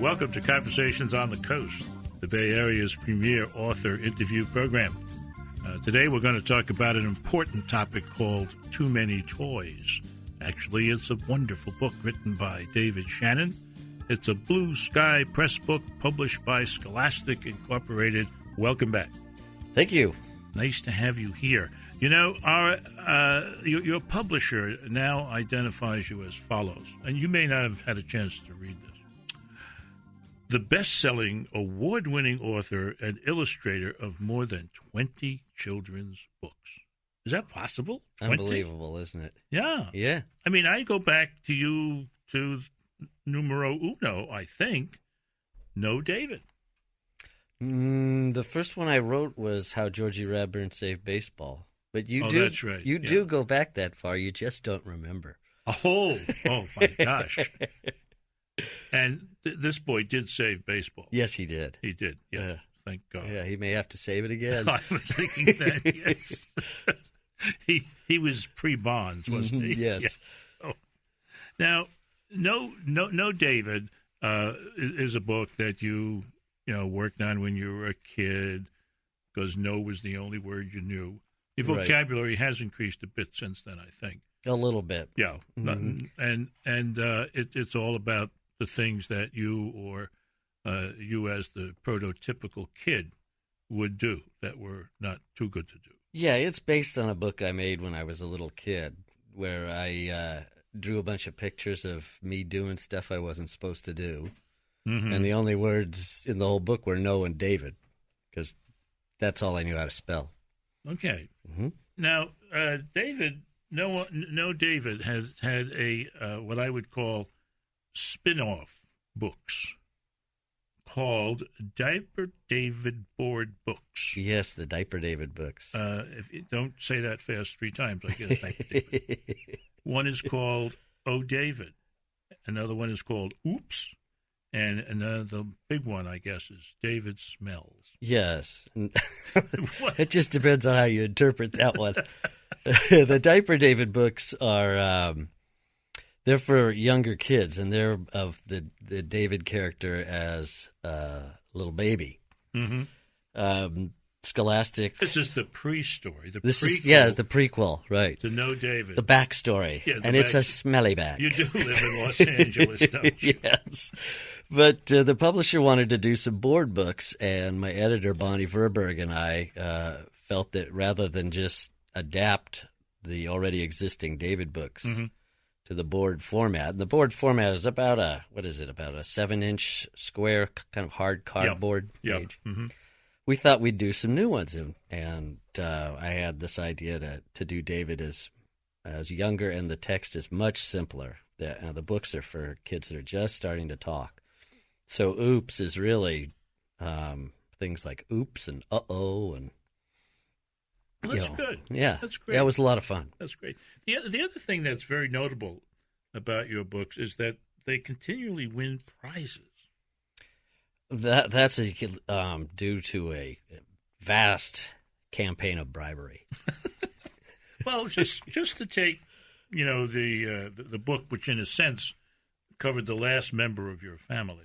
Welcome to Conversations on the Coast, the Bay Area's premier author interview program. Today we're going to talk about an important topic called Too Many Toys. Actually, it's a wonderful book written by David Shannon. It's a Blue Sky Press book published by Scholastic Incorporated. Welcome back. Thank you. Nice to have you here. You know, your publisher now identifies you as follows, and you may not have had a chance to read this. The best-selling, award-winning author and illustrator of more than 20 children's books. Is that possible? 20? Unbelievable, isn't it? Yeah. Yeah. I mean, I go back to you to numero uno, I think. No David. The first one I wrote was How Georgie Radburn Saved Baseball. But you do, that's right. You do go back that far. You just don't remember. Oh my gosh. And this boy did save baseball. Yes, he did. He did, yes. Thank God. Yeah, he may have to save it again. I was thinking that, yes. He was pre-Bonds, wasn't he? Yes. Yeah. Oh. Now, No David is a book that you worked on when you were a kid, because no was the only word you knew. Your vocabulary has increased a bit since then, I think. A little bit. Yeah. And it's all about the things that you or you as the prototypical kid would do that were not too good to do. Yeah, it's based on a book I made when I was a little kid, where I drew a bunch of pictures of me doing stuff I wasn't supposed to do. Mm-hmm. And the only words in the whole book were no and David, because that's all I knew how to spell. Okay. Mm-hmm. Now, David, no David has had a what I would call spin-off books called Diaper David Board Books. Yes, the Diaper David books. If you don't say that fast 3 times, I get a Diaper David. One is called Oh David. Another one is called Oops. And the big one, I guess, is David Smells. Yes. It just depends on how you interpret that one. The Diaper David books are, they're for younger kids, and they're of the David character as a little baby. Mm-hmm. Scholastic. This is the pre-story. This is the prequel, right? To No David. The backstory. Yeah, it's a smelly bag. You do live in Los Angeles, don't you? Yes. But the publisher wanted to do some board books, and my editor, Bonnie Verberg, and I felt that rather than just adapt the already existing David books to the board format, and the board format is about a 7-inch square kind of hard cardboard page. Mm-hmm. We thought we'd do some new ones, and I had this idea to do David as younger, and the text is much simpler. The books are for kids that are just starting to talk. So oops is really things like oops and uh-oh. And that's good. Yeah. That's great. Yeah, it was a lot of fun. That's great. The other thing that's very notable about your books is that they continually win prizes. That's due to a vast campaign of bribery. Well, just to take, the book, which in a sense covered the last member of your family,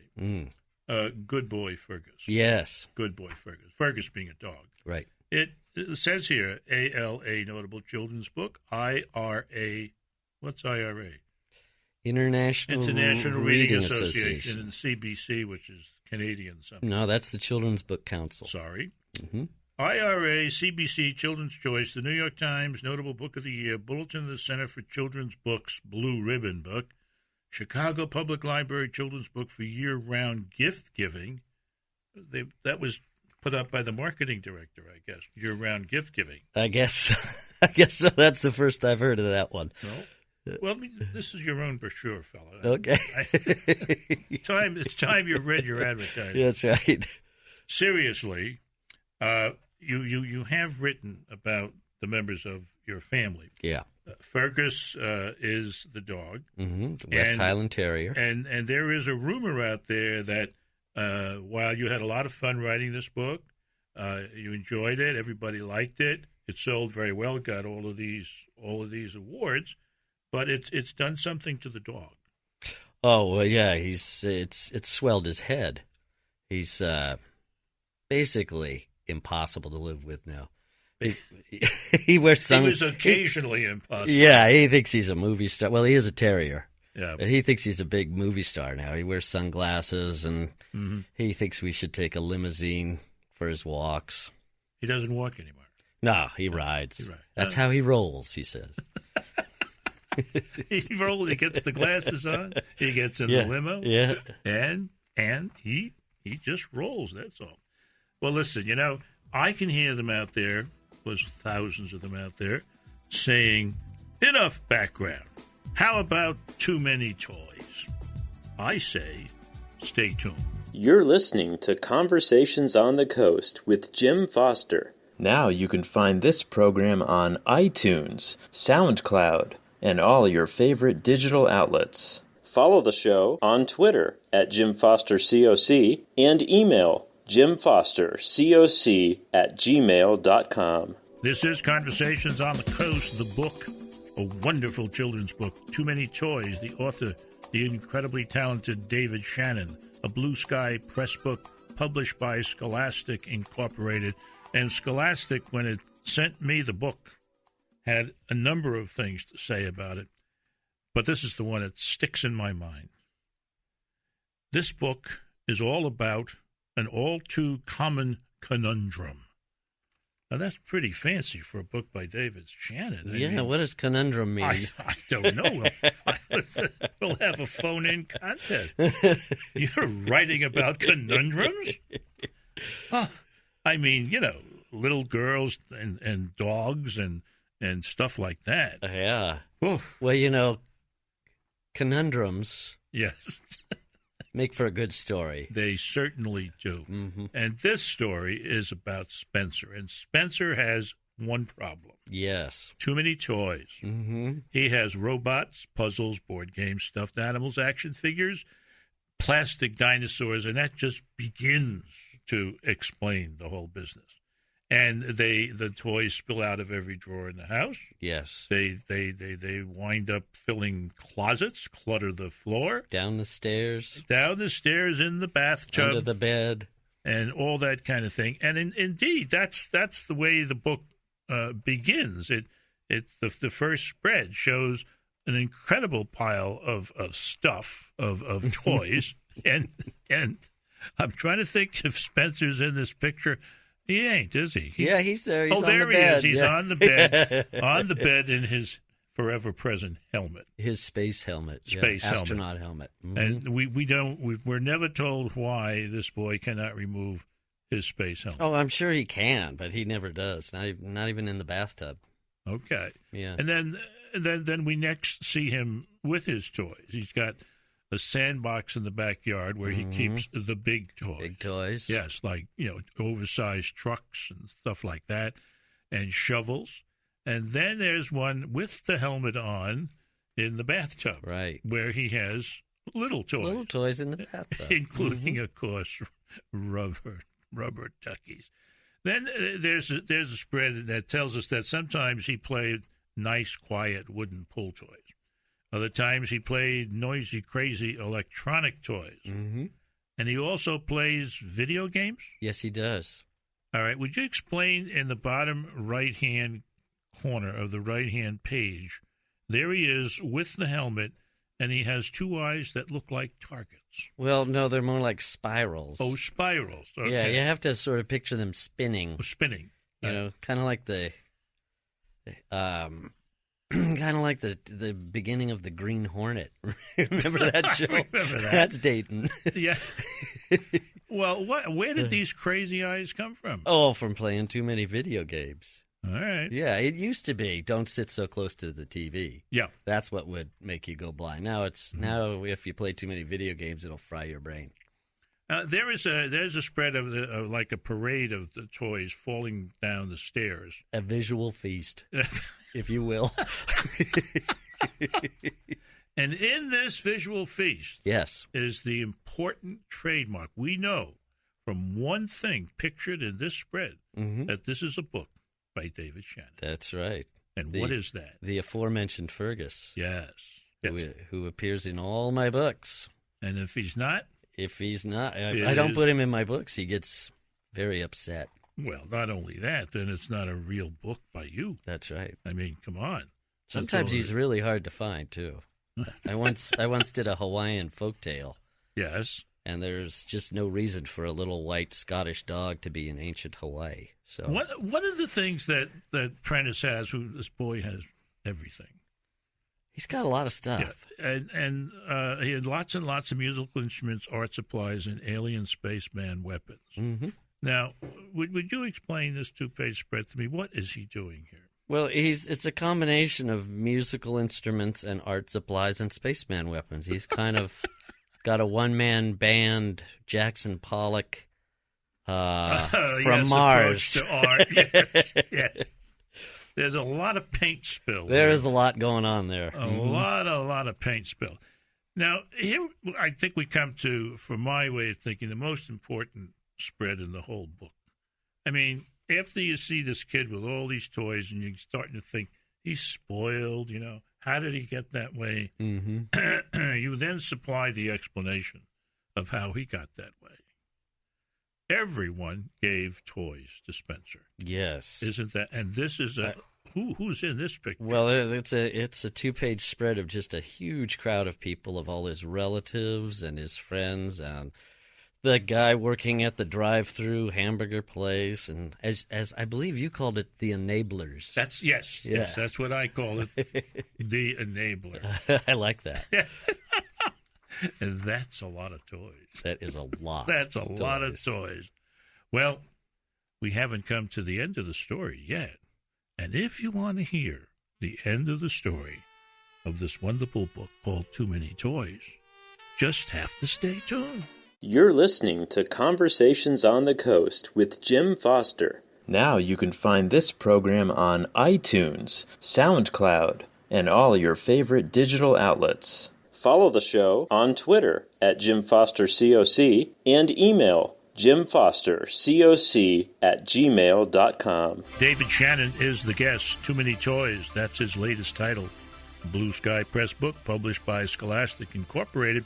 Good Boy Fergus. Yes. Good Boy Fergus. Fergus being a dog. Right. It says here, ALA, notable children's book, IRA. What's IRA? International Reading Association, and CBC, which is Canadian something. No, that's the Children's Book Council. Sorry. Mm-hmm. IRA, CBC, Children's Choice, the New York Times, Notable Book of the Year, Bulletin of the Center for Children's Books, Blue Ribbon Book, Chicago Public Library Children's Book for Year-Round Gift Giving. That was put up by the marketing director, I guess, year-round gift giving. I guess so. That's the first I've heard of that one. No? Well, this is your own brochure, fella. Okay. It's time you read your advertising. That's right. Seriously, you have written about the members of your family. Yeah. Fergus is the dog. Mm-hmm. The West Highland Terrier. And there is a rumor out there that while you had a lot of fun writing this book, you enjoyed it, everybody liked it, it sold very well, got all of these awards, but it's done something to the dog. Oh, well, yeah, it's swelled his head. He's basically impossible to live with now. He wears He was occasionally impossible. Yeah, he thinks he's a movie star. Well, he is a terrier. Yeah. But he thinks he's a big movie star now. He wears sunglasses, and he thinks we should take a limousine for his walks. He doesn't walk anymore. No, he rides. He rides. That's how he rolls, he says. He rolls, he gets the glasses on, he gets in the limo, and he just rolls, that's all. Well, listen, I can hear them out there, there's thousands of them out there, saying, enough background. How about too many toys? I say, stay tuned. You're listening to Conversations on the Coast with Jim Foster. Now you can find this program on iTunes, SoundCloud, and all your favorite digital outlets. Follow the show on Twitter at JimFosterCoc and email JimFosterCoc@gmail.com. This is Conversations on the Coast, the book, a wonderful children's book, Too Many Toys, the author, the incredibly talented David Shannon, a Blue Sky Press book published by Scholastic Incorporated. And Scholastic, when it sent me the book, had a number of things to say about it, but this is the one that sticks in my mind. This book is all about an all-too-common conundrum. Now, that's pretty fancy for a book by David Shannon. I mean, what does conundrum mean? I don't know. We'll have a phone-in contest. You're writing about conundrums? I mean, little girls and dogs and stuff like that. Yeah. Oof. Well, conundrums Yes. make for a good story. They certainly do. Mm-hmm. And this story is about Spencer. And Spencer has one problem. Yes. Too many toys. Mm-hmm. He has robots, puzzles, board games, stuffed animals, action figures, plastic dinosaurs, and that just begins to explain the whole business. And the toys spill out of every drawer in the house. Yes. They wind up filling closets, clutter the floor. Down the stairs. Down the stairs, in the bathtub. Under the bed. And all that kind of thing. And indeed, that's the way the book begins. The first spread shows an incredible pile of stuff, of toys. and I'm trying to think if Spencer's in this picture. He ain't, is he? He's there. He's on there the he bed. is. He's on the bed, in his forever present helmet. His space helmet. Space helmet. Astronaut helmet. Mm-hmm. And we're never told why this boy cannot remove his space helmet. Oh, I'm sure he can, but he never does. Not even in the bathtub. Okay. Yeah. And then we next see him with his toys. He's got a sandbox in the backyard where he keeps the big toys. Big toys. Yes, like, oversized trucks and stuff like that, and shovels. And then there's one with the helmet on in the bathtub. Right. Where he has little toys. Little toys in the bathtub. Including, of course, rubber duckies. Then there's a spread that tells us that sometimes he played nice, quiet wooden pull toys. Other times he played noisy, crazy electronic toys. Mm-hmm. And he also plays video games? Yes, he does. All right. Would you explain in the bottom right-hand corner of the right-hand page, there he is with the helmet, and he has two eyes that look like targets. Well, no, they're more like spirals. Oh, spirals. Okay. Yeah, you have to sort of picture them spinning. Oh, spinning. Kind of like the... kind of like the beginning of the Green Hornet. Remember that show? I remember that. That's Dayton. Yeah. Well, where did these crazy eyes come from? Oh, from playing too many video games. All right. Yeah, it used to be don't sit so close to the TV. Yeah. That's what would make you go blind. Now now if you play too many video games, it'll fry your brain. There's a spread of like a parade of the toys falling down the stairs. A visual feast, if you will. And in this visual feast, yes, is the important trademark. We know from one thing pictured in this spread that this is a book by David Shannon. That's right. And what is that? The aforementioned Fergus. Yes. who appears in all my books. And if he's not? If I don't put him in my books, he gets very upset. Well, not only that, then it's not a real book by you. That's right. I mean, come on. Sometimes he's really hard to find, too. I once did a Hawaiian folktale. Yes. And there's just no reason for a little white Scottish dog to be in ancient Hawaii. So what are the things that Prentice has? This boy has everything. He's got a lot of stuff. Yeah. And he had lots and lots of musical instruments, art supplies, and alien spaceman weapons. Mm-hmm. Now, would you explain this two-page spread to me? What is he doing here? Well, it's a combination of musical instruments and art supplies and spaceman weapons. He's kind of got a one-man band, Jackson Pollock from Mars. To art. Yes, yes. There's a lot of paint spill. There is a lot going on there. A lot of paint spill. Now, here I think we come to, from my way of thinking, the most important spread in the whole book. I mean, after you see this kid with all these toys and you're starting to think, he's spoiled, how did he get that way? Mm-hmm. You then supply the explanation of how he got that way. Everyone gave toys to Spencer. Yes. Isn't that? And this is who's in this picture? Well, it's a two-page spread of just a huge crowd of people, of all his relatives and his friends, and the guy working at the drive-through hamburger place, and as I believe you called it, the enablers. Yes, that's what I call it, the enabler. I like that. And that's a lot of toys. That is a lot. That's a lot of toys. Well, we haven't come to the end of the story yet. And if you want to hear the end of the story of this wonderful book called Too Many Toys, just have to stay tuned. You're listening to Conversations on the Coast with Jim Foster. Now you can find this program on iTunes, SoundCloud, and all your favorite digital outlets. Follow the show on Twitter at Jim Foster COC and email jimfostercoc@gmail.com. David Shannon is the guest. Too Many Toys, that's his latest title. Blue Sky Press book, published by Scholastic Incorporated.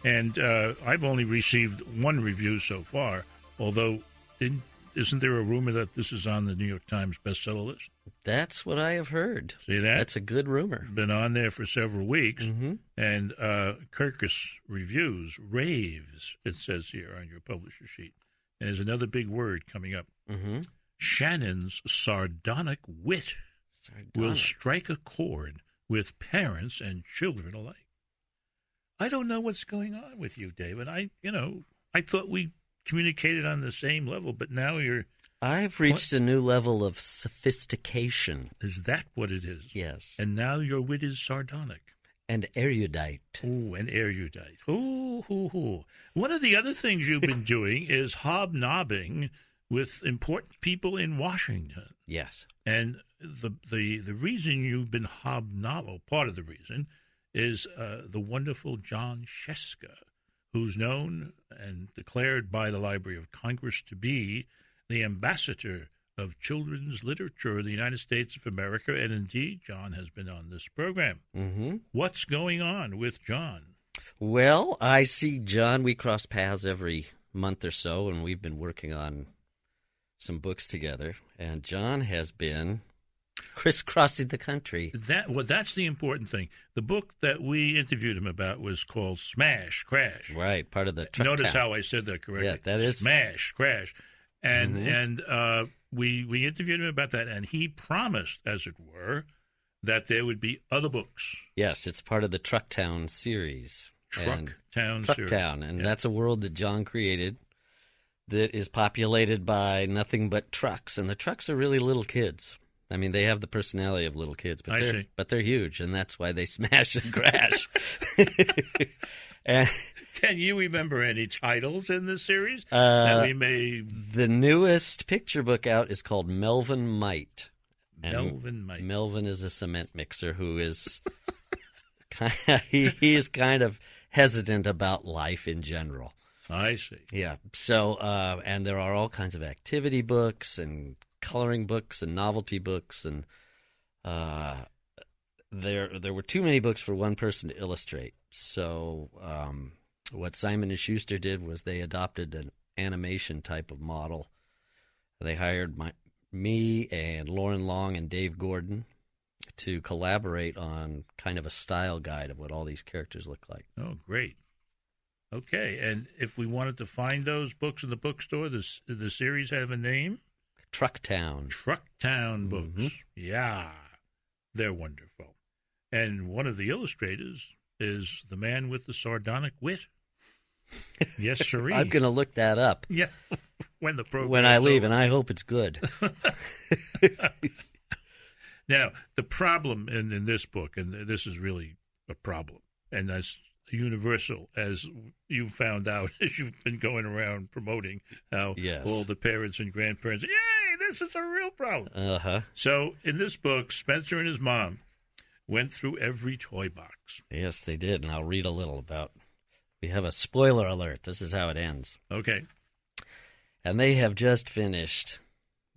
And I've only received one review so far, although isn't there a rumor that this is on the New York Times bestseller list? That's what I have heard. See that? That's a good rumor. Been on there for several weeks. Mm-hmm. And Kirkus Reviews, raves, it says here on your publisher sheet. And there's another big word coming up. Mm-hmm. Shannon's sardonic wit will strike a chord with parents and children alike. I don't know what's going on with you, David. I thought we communicated on the same level, but now I've reached a new level of sophistication. Is that what it is? Yes. And now your wit is sardonic. And erudite. Oh, and erudite. One of the other things you've been doing is hobnobbing with important people in Washington. Yes. And the reason you've been hobnobbing, part of the reason, is the wonderful John Sheska, who's known and declared by the Library of Congress to be the ambassador of children's literature in the United States of America, and indeed, John has been on this program. Mm-hmm. What's going on with John? Well, I see John. We cross paths every month or so, and we've been working on some books together, and John has been crisscrossing the country. That's the important thing. The book that we interviewed him about was called Smash Crash. Right, part of the Truck Notice Town. how I said that correctly. Yeah, that is Smash Crash. And Mm-hmm. we interviewed him about that, and he promised, as it were, that there would be other books. Yes, it's part of the Truck Town series. Truck Town, and that's a world that John created that is populated by nothing but trucks, and the trucks are really little kids. I mean, they have the personality of little kids, but they're huge, and that's why they smash and crash. And can you remember any titles in this series that we may? The newest picture book out is called Melvin Might. Melvin Might. Melvin is a cement mixer who is he is kind of hesitant about life in general. I see. Yeah. So, and there are all kinds of activity books and coloring books and novelty books, and there were too many books for one person to illustrate. So what Simon & Schuster did was they adopted an animation type of model. They hired me and Lauren Long and Dave Gordon to collaborate on kind of a style guide of what all these characters look like. Oh, great. Okay, and if we wanted to find those books in the bookstore, the series have a name? Trucktown. Trucktown books. Yeah, they're wonderful. And one of the illustrators is the man with the sardonic wit. Yes, sirree. I'm going to look that up. Yeah, when I leave, and I hope it's good. Now, the problem in this book, and this is really a problem, and that's universal, as you found out as you've been going around promoting how all the parents and grandparents, yay, this is a real problem. Uh-huh. So in this book, Spencer and his mom went through every toy box. Yes, they did, and I'll read a little about. We have a spoiler alert. This is how it ends. Okay. And they have just finished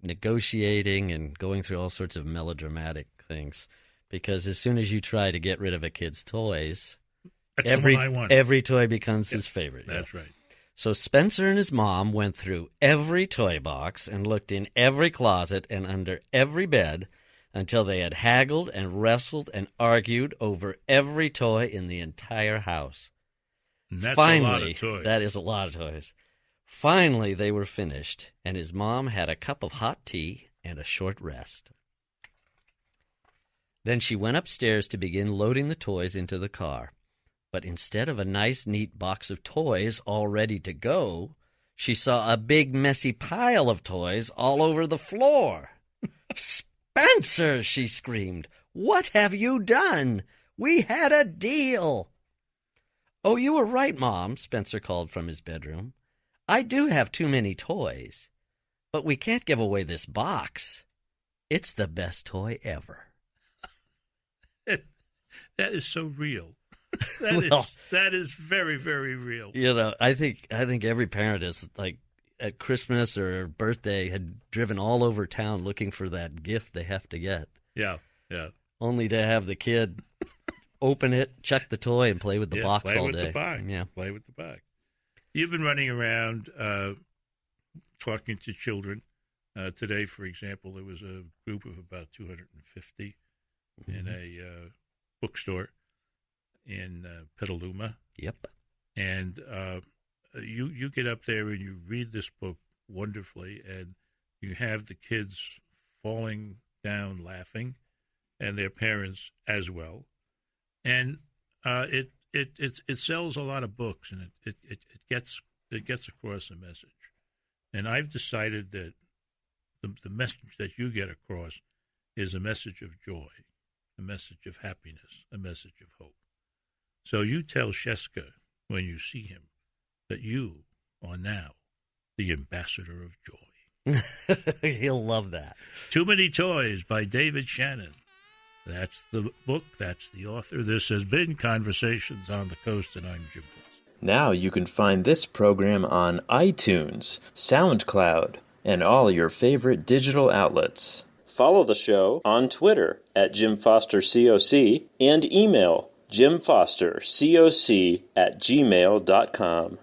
negotiating and going through all sorts of melodramatic things, because as soon as you try to get rid of a kid's toys, that's the one I want. Every toy becomes his favorite. That's right. So Spencer and his mom went through every toy box and looked in every closet and under every bed until they had haggled and wrestled and argued over every toy in the entire house. And that's Finally, a lot of toys. That is a lot of toys. Finally, they were finished, and his mom had a cup of hot tea and a short rest. Then she went upstairs to begin loading the toys into the car. But instead of a nice, neat box of toys all ready to go, she saw a big, messy pile of toys all over the floor. "Spencer," she screamed, "what have you done? We had a deal." "Oh, you were right, Mom," Spencer called from his bedroom. "I do have too many toys, but we can't give away this box. It's the best toy ever." That is so real. That is very, very real. You know, I think every parent is like at Christmas or birthday had driven all over town looking for that gift they have to get. Yeah. Only to have the kid open it, check the toy, and play with the box all day. Play with the box. Yeah. Play with the box. You've been running around talking to children. Today, for example, there was a group of about 250 in a bookstore in Petaluma. Yep. And you get up there and you read this book wonderfully, and you have the kids falling down laughing, and their parents as well. And it sells a lot of books, and it gets across a message. And I've decided that the message that you get across is a message of joy, a message of happiness, a message of hope. So you tell Sheska when you see him that you are now the ambassador of joy. He'll love that. Too Many Toys by David Shannon. That's the book. That's the author. This has been Conversations on the Coast, and I'm Jim Foster. Now you can find this program on iTunes, SoundCloud, and all your favorite digital outlets. Follow the show on Twitter at Jim Foster COC and email jimfostercoc@gmail.com.